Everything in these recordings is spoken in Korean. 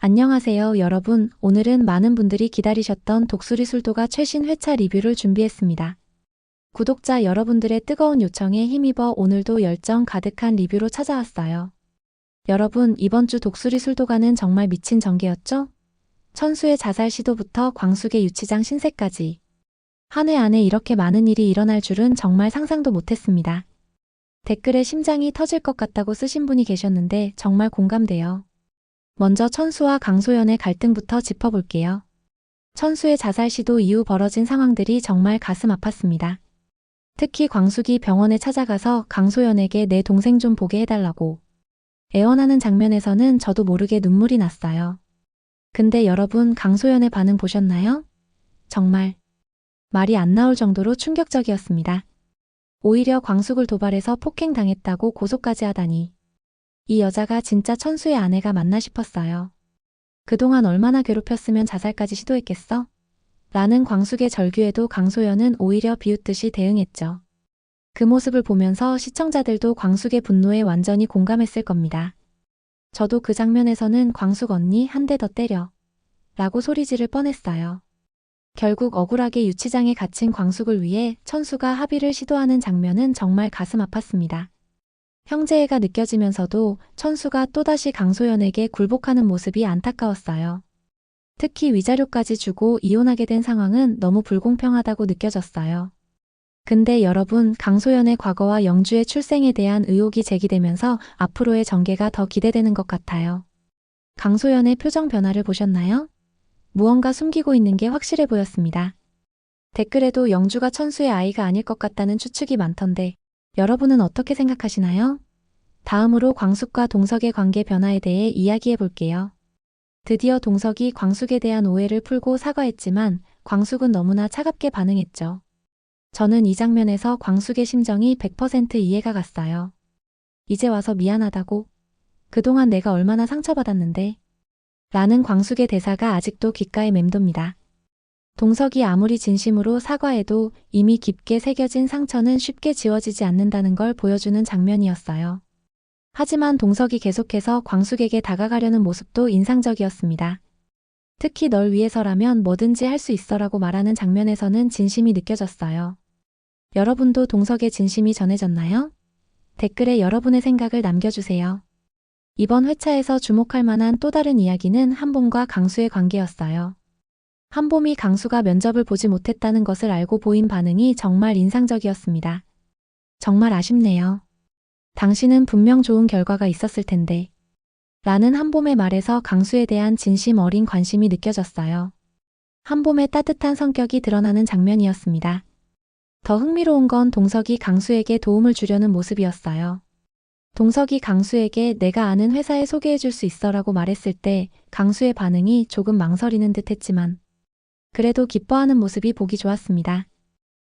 안녕하세요, 여러분. 오늘은 많은 분들이 기다리셨던 독수리 술도가 최신 회차 리뷰를 준비했습니다. 구독자 여러분들의 뜨거운 요청에 힘입어 오늘도 열정 가득한 리뷰로 찾아왔어요. 여러분, 이번 주 독수리 술도가는 정말 미친 전개였죠? 천수의 자살 시도부터 광숙의 유치장 신세까지. 한 해 안에 이렇게 많은 일이 일어날 줄은 정말 상상도 못했습니다. 댓글에 심장이 터질 것 같다고 쓰신 분이 계셨는데 정말 공감돼요. 먼저 천수와 강소연의 갈등부터 짚어볼게요. 천수의 자살 시도 이후 벌어진 상황들이 정말 가슴 아팠습니다. 특히 광숙이 병원에 찾아가서 강소연에게 내 동생 좀 보게 해달라고 애원하는 장면에서는 저도 모르게 눈물이 났어요. 근데 여러분, 강소연의 반응 보셨나요? 정말 말이 안 나올 정도로 충격적이었습니다. 오히려 광숙을 도발해서 폭행당했다고 고소까지 하다니. 이 여자가 진짜 천수의 아내가 맞나 싶었어요. 그동안 얼마나 괴롭혔으면 자살까지 시도했겠어? 라는 광숙의 절규에도 강소연은 오히려 비웃듯이 대응했죠. 그 모습을 보면서 시청자들도 광숙의 분노에 완전히 공감했을 겁니다. 저도 그 장면에서는 광숙 언니 한 대 더 때려 라고 소리 지를 뻔했어요. 결국 억울하게 유치장에 갇힌 광숙을 위해 천수가 합의를 시도하는 장면은 정말 가슴 아팠습니다. 형제애가 느껴지면서도 천수가 또다시 강소연에게 굴복하는 모습이 안타까웠어요. 특히 위자료까지 주고 이혼하게 된 상황은 너무 불공평하다고 느껴졌어요. 근데 여러분, 강소연의 과거와 영주의 출생에 대한 의혹이 제기되면서 앞으로의 전개가 더 기대되는 것 같아요. 강소연의 표정 변화를 보셨나요? 무언가 숨기고 있는 게 확실해 보였습니다. 댓글에도 영주가 천수의 아이가 아닐 것 같다는 추측이 많던데 여러분은 어떻게 생각하시나요? 다음으로 광숙과 동석의 관계 변화에 대해 이야기해 볼게요. 드디어 동석이 광숙에 대한 오해를 풀고 사과했지만 광숙은 너무나 차갑게 반응했죠. 저는 이 장면에서 광숙의 심정이 100% 이해가 갔어요. 이제 와서 미안하다고? 그동안 내가 얼마나 상처받았는데? 라는 광숙의 대사가 아직도 귓가에 맴돕니다. 동석이 아무리 진심으로 사과해도 이미 깊게 새겨진 상처는 쉽게 지워지지 않는다는 걸 보여주는 장면이었어요. 하지만 동석이 계속해서 광숙에게 다가가려는 모습도 인상적이었습니다. 특히 널 위해서라면 뭐든지 할 수 있어라고 말하는 장면에서는 진심이 느껴졌어요. 여러분도 동석의 진심이 전해졌나요? 댓글에 여러분의 생각을 남겨주세요. 이번 회차에서 주목할 만한 또 다른 이야기는 한봄과 강수의 관계였어요. 한봄이 강수가 면접을 보지 못했다는 것을 알고 보인 반응이 정말 인상적이었습니다. 정말 아쉽네요. 당신은 분명 좋은 결과가 있었을 텐데. 라는 한봄의 말에서 강수에 대한 진심 어린 관심이 느껴졌어요. 한봄의 따뜻한 성격이 드러나는 장면이었습니다. 더 흥미로운 건 동석이 강수에게 도움을 주려는 모습이었어요. 동석이 강수에게 내가 아는 회사에 소개해줄 수 있어라고 말했을 때 강수의 반응이 조금 망설이는 듯 했지만 그래도 기뻐하는 모습이 보기 좋았습니다.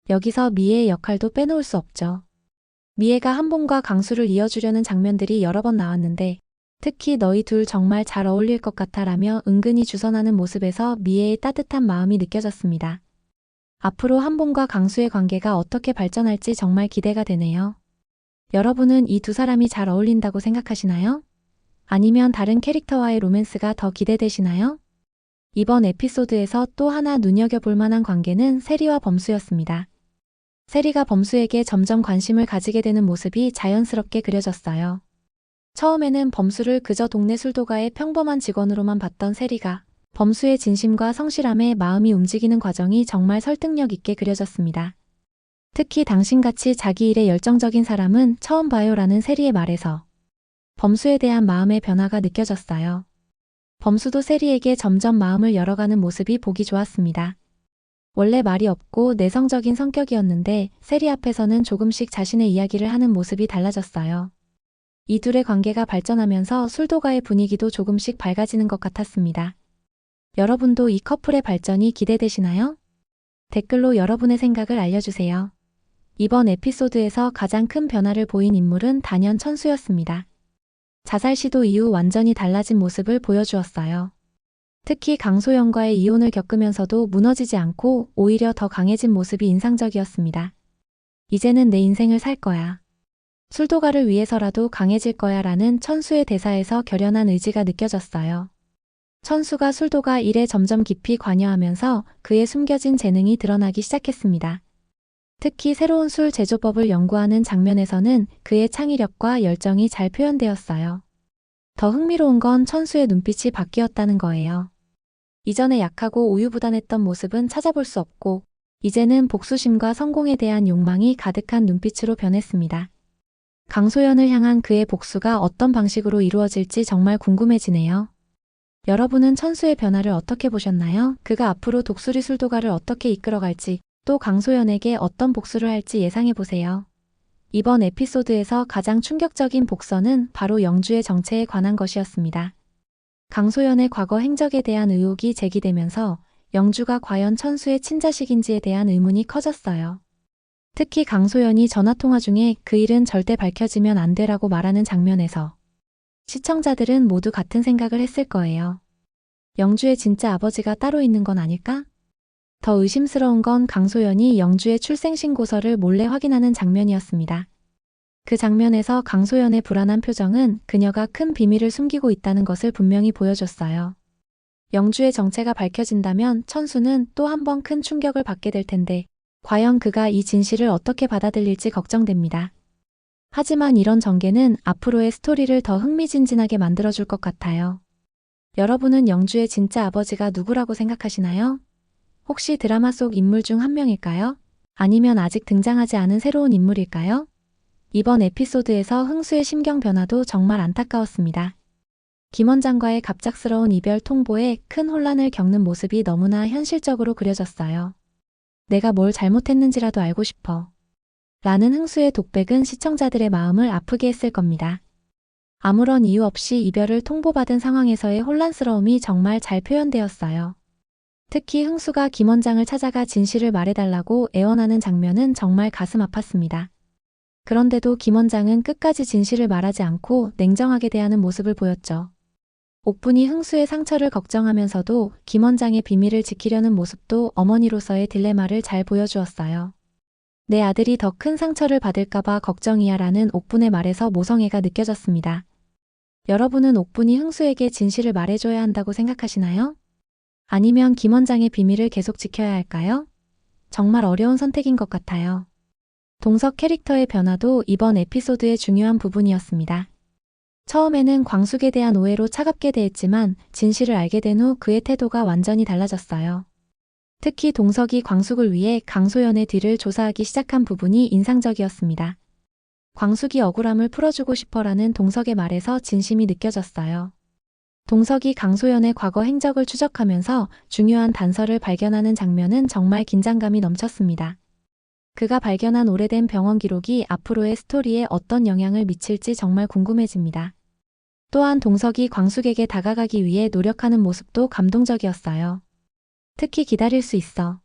여기서 미애의 역할도 빼놓을 수 없죠. 미애가 한봄과 강수를 이어주려는 장면들이 여러 번 나왔는데 특히 너희 둘 정말 잘 어울릴 것 같아 라며 은근히 주선하는 모습에서 미애의 따뜻한 마음이 느껴졌습니다. 앞으로 한봄과 강수의 관계가 어떻게 발전할지 정말 기대가 되네요. 여러분은 이 두 사람이 잘 어울린다고 생각하시나요? 아니면 다른 캐릭터와의 로맨스가 더 기대되시나요? 이번 에피소드에서 또 하나 눈여겨볼 만한 관계는 세리와 범수였습니다. 세리가 범수에게 점점 관심을 가지게 되는 모습이 자연스럽게 그려졌어요. 처음에는 범수를 그저 동네 술도가의 평범한 직원으로만 봤던 세리가 범수의 진심과 성실함에 마음이 움직이는 과정이 정말 설득력 있게 그려졌습니다. 특히 당신같이 자기 일에 열정적인 사람은 처음 봐요라는 세리의 말에서 범수에 대한 마음의 변화가 느껴졌어요. 범수도 세리에게 점점 마음을 열어가는 모습이 보기 좋았습니다. 원래 말이 없고 내성적인 성격이었는데 세리 앞에서는 조금씩 자신의 이야기를 하는 모습이 달라졌어요. 이 둘의 관계가 발전하면서 술도가의 분위기도 조금씩 밝아지는 것 같았습니다. 여러분도 이 커플의 발전이 기대되시나요? 댓글로 여러분의 생각을 알려주세요. 이번 에피소드에서 가장 큰 변화를 보인 인물은 단연 천수였습니다. 자살 시도 이후 완전히 달라진 모습을 보여주었어요. 특히 강소연과의 이혼을 겪으면서도 무너지지 않고 오히려 더 강해진 모습이 인상적이었습니다. 이제는 내 인생을 살 거야. 술도가를 위해서라도 강해질 거야 라는 천수의 대사에서 결연한 의지가 느껴졌어요. 천수가 술도가 일에 점점 깊이 관여하면서 그의 숨겨진 재능이 드러나기 시작했습니다. 특히 새로운 술 제조법을 연구하는 장면에서는 그의 창의력과 열정이 잘 표현되었어요. 더 흥미로운 건 천수의 눈빛이 바뀌었다는 거예요. 이전에 약하고 우유부단했던 모습은 찾아볼 수 없고, 이제는 복수심과 성공에 대한 욕망이 가득한 눈빛으로 변했습니다. 강소연을 향한 그의 복수가 어떤 방식으로 이루어질지 정말 궁금해지네요. 여러분은 천수의 변화를 어떻게 보셨나요? 그가 앞으로 독수리 술도가를 어떻게 이끌어갈지, 또 강소연에게 어떤 복수를 할지 예상해보세요. 이번 에피소드에서 가장 충격적인 복선은 바로 영주의 정체에 관한 것이었습니다. 강소연의 과거 행적에 대한 의혹이 제기되면서 영주가 과연 천수의 친자식인지에 대한 의문이 커졌어요. 특히 강소연이 전화통화 중에 그 일은 절대 밝혀지면 안 돼라고 말하는 장면에서 시청자들은 모두 같은 생각을 했을 거예요. 영주의 진짜 아버지가 따로 있는 건 아닐까? 더 의심스러운 건 강소연이 영주의 출생신고서를 몰래 확인하는 장면이었습니다. 그 장면에서 강소연의 불안한 표정은 그녀가 큰 비밀을 숨기고 있다는 것을 분명히 보여줬어요. 영주의 정체가 밝혀진다면 천수는 또 한 번 큰 충격을 받게 될 텐데 과연 그가 이 진실을 어떻게 받아들일지 걱정됩니다. 하지만 이런 전개는 앞으로의 스토리를 더 흥미진진하게 만들어줄 것 같아요. 여러분은 영주의 진짜 아버지가 누구라고 생각하시나요? 혹시 드라마 속 인물 중 한 명일까요? 아니면 아직 등장하지 않은 새로운 인물일까요? 이번 에피소드에서 흥수의 심경 변화도 정말 안타까웠습니다. 김 원장과의 갑작스러운 이별 통보에 큰 혼란을 겪는 모습이 너무나 현실적으로 그려졌어요. 내가 뭘 잘못했는지라도 알고 싶어. 라는 흥수의 독백은 시청자들의 마음을 아프게 했을 겁니다. 아무런 이유 없이 이별을 통보받은 상황에서의 혼란스러움이 정말 잘 표현되었어요. 특히 흥수가 김 원장을 찾아가 진실을 말해달라고 애원하는 장면은 정말 가슴 아팠습니다. 그런데도 김 원장은 끝까지 진실을 말하지 않고 냉정하게 대하는 모습을 보였죠. 옥분이 흥수의 상처를 걱정하면서도 김 원장의 비밀을 지키려는 모습도 어머니로서의 딜레마를 잘 보여주었어요. 내 아들이 더 큰 상처를 받을까봐 걱정이야 라는 옥분의 말에서 모성애가 느껴졌습니다. 여러분은 옥분이 흥수에게 진실을 말해줘야 한다고 생각하시나요? 아니면 김 원장의 비밀을 계속 지켜야 할까요? 정말 어려운 선택인 것 같아요. 동석 캐릭터의 변화도 이번 에피소드의 중요한 부분이었습니다. 처음에는 광숙에 대한 오해로 차갑게 대했지만 진실을 알게 된 후 그의 태도가 완전히 달라졌어요. 특히 동석이 광숙을 위해 강소연의 뒤를 조사하기 시작한 부분이 인상적이었습니다. 광숙이 억울함을 풀어주고 싶어라는 동석의 말에서 진심이 느껴졌어요. 동석이 강소연의 과거 행적을 추적하면서 중요한 단서를 발견하는 장면은 정말 긴장감이 넘쳤습니다. 그가 발견한 오래된 병원 기록이 앞으로의 스토리에 어떤 영향을 미칠지 정말 궁금해집니다. 또한 동석이 광숙에게 다가가기 위해 노력하는 모습도 감동적이었어요. 특히 기다릴 수 있어.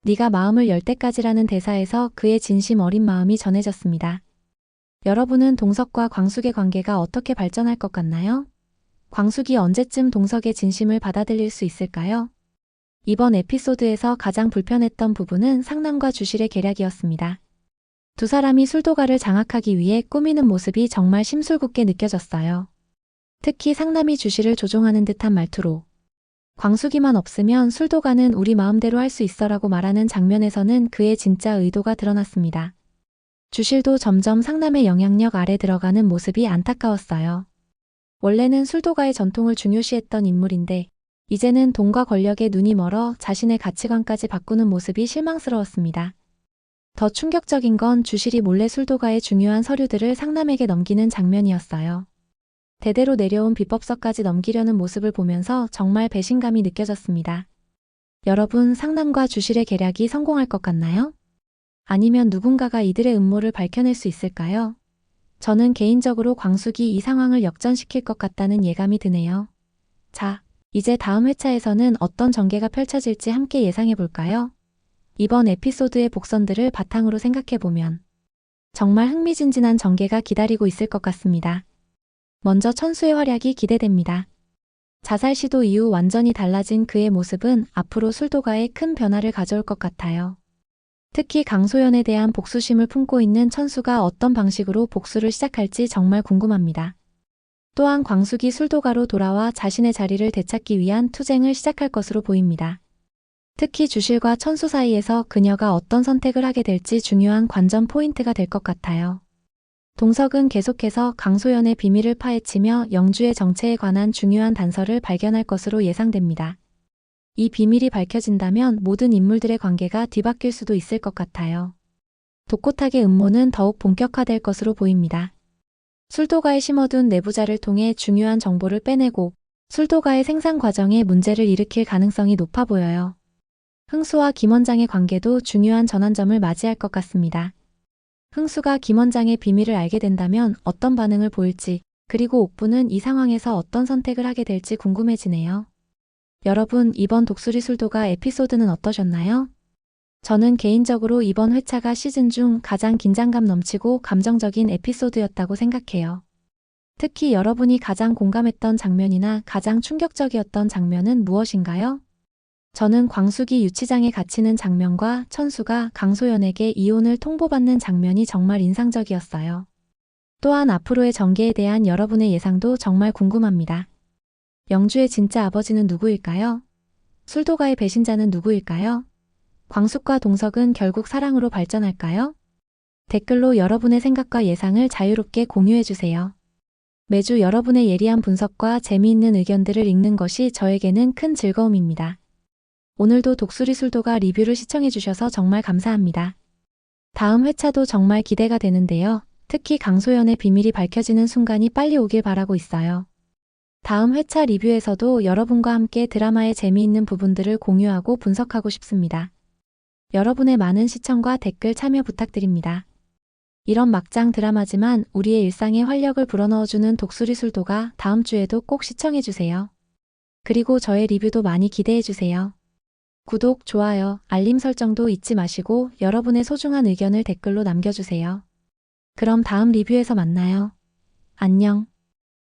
네가 마음을 열 때까지라는 대사에서 그의 진심 어린 마음이 전해졌습니다. 여러분은 동석과 광숙의 관계가 어떻게 발전할 것 같나요? 광숙이 언제쯤 동석의 진심을 받아들일 수 있을까요? 이번 에피소드에서 가장 불편했던 부분은 상남과 주실의 계략이었습니다. 두 사람이 술도가를 장악하기 위해 꾸미는 모습이 정말 심술궂게 느껴졌어요. 특히 상남이 주실을 조종하는 듯한 말투로 광숙이만 없으면 술도가는 우리 마음대로 할 수 있어라고 말하는 장면에서는 그의 진짜 의도가 드러났습니다. 주실도 점점 상남의 영향력 아래 들어가는 모습이 안타까웠어요. 원래는 술도가의 전통을 중요시했던 인물인데 이제는 돈과 권력에 눈이 멀어 자신의 가치관까지 바꾸는 모습이 실망스러웠습니다. 더 충격적인 건 주실이 몰래 술도가의 중요한 서류들을 상남에게 넘기는 장면이었어요. 대대로 내려온 비법서까지 넘기려는 모습을 보면서 정말 배신감이 느껴졌습니다. 여러분, 상남과 주실의 계략이 성공할 것 같나요? 아니면 누군가가 이들의 음모를 밝혀낼 수 있을까요? 저는 개인적으로 광숙이 이 상황을 역전시킬 것 같다는 예감이 드네요. 자, 이제 다음 회차에서는 어떤 전개가 펼쳐질지 함께 예상해볼까요? 이번 에피소드의 복선들을 바탕으로 생각해보면 정말 흥미진진한 전개가 기다리고 있을 것 같습니다. 먼저 천수의 활약이 기대됩니다. 자살 시도 이후 완전히 달라진 그의 모습은 앞으로 술도가에 큰 변화를 가져올 것 같아요. 특히 강소연에 대한 복수심을 품고 있는 천수가 어떤 방식으로 복수를 시작할지 정말 궁금합니다. 또한 광숙이 술도가로 돌아와 자신의 자리를 되찾기 위한 투쟁을 시작할 것으로 보입니다. 특히 주실과 천수 사이에서 그녀가 어떤 선택을 하게 될지 중요한 관전 포인트가 될 것 같아요. 동석은 계속해서 강소연의 비밀을 파헤치며 영주의 정체에 관한 중요한 단서를 발견할 것으로 예상됩니다. 이 비밀이 밝혀진다면 모든 인물들의 관계가 뒤바뀔 수도 있을 것 같아요. 독고탁의 음모는 더욱 본격화될 것으로 보입니다. 술도가에 심어둔 내부자를 통해 중요한 정보를 빼내고 술도가의 생산 과정에 문제를 일으킬 가능성이 높아 보여요. 흥수와 김 원장의 관계도 중요한 전환점을 맞이할 것 같습니다. 흥수가 김 원장의 비밀을 알게 된다면 어떤 반응을 보일지, 그리고 옥부는 이 상황에서 어떤 선택을 하게 될지 궁금해지네요. 여러분, 이번 독수리 술도가 에피소드는 어떠셨나요? 저는 개인적으로 이번 회차가 시즌 중 가장 긴장감 넘치고 감정적인 에피소드였다고 생각해요. 특히 여러분이 가장 공감했던 장면이나 가장 충격적이었던 장면은 무엇인가요? 저는 광숙이 유치장에 갇히는 장면과 천수가 강소연에게 이혼을 통보받는 장면이 정말 인상적이었어요. 또한 앞으로의 전개에 대한 여러분의 예상도 정말 궁금합니다. 영주의 진짜 아버지는 누구일까요? 술도가의 배신자는 누구일까요? 광숙과 동석은 결국 사랑으로 발전할까요? 댓글로 여러분의 생각과 예상을 자유롭게 공유해주세요. 매주 여러분의 예리한 분석과 재미있는 의견들을 읽는 것이 저에게는 큰 즐거움입니다. 오늘도 독수리 술도가 리뷰를 시청해주셔서 정말 감사합니다. 다음 회차도 정말 기대가 되는데요. 특히 강소연의 비밀이 밝혀지는 순간이 빨리 오길 바라고 있어요. 다음 회차 리뷰에서도 여러분과 함께 드라마의 재미있는 부분들을 공유하고 분석하고 싶습니다. 여러분의 많은 시청과 댓글 참여 부탁드립니다. 이런 막장 드라마지만 우리의 일상에 활력을 불어넣어주는 독수리 술도가 다음 주에도 꼭 시청해주세요. 그리고 저의 리뷰도 많이 기대해주세요. 구독, 좋아요, 알림 설정도 잊지 마시고 여러분의 소중한 의견을 댓글로 남겨주세요. 그럼 다음 리뷰에서 만나요. 안녕.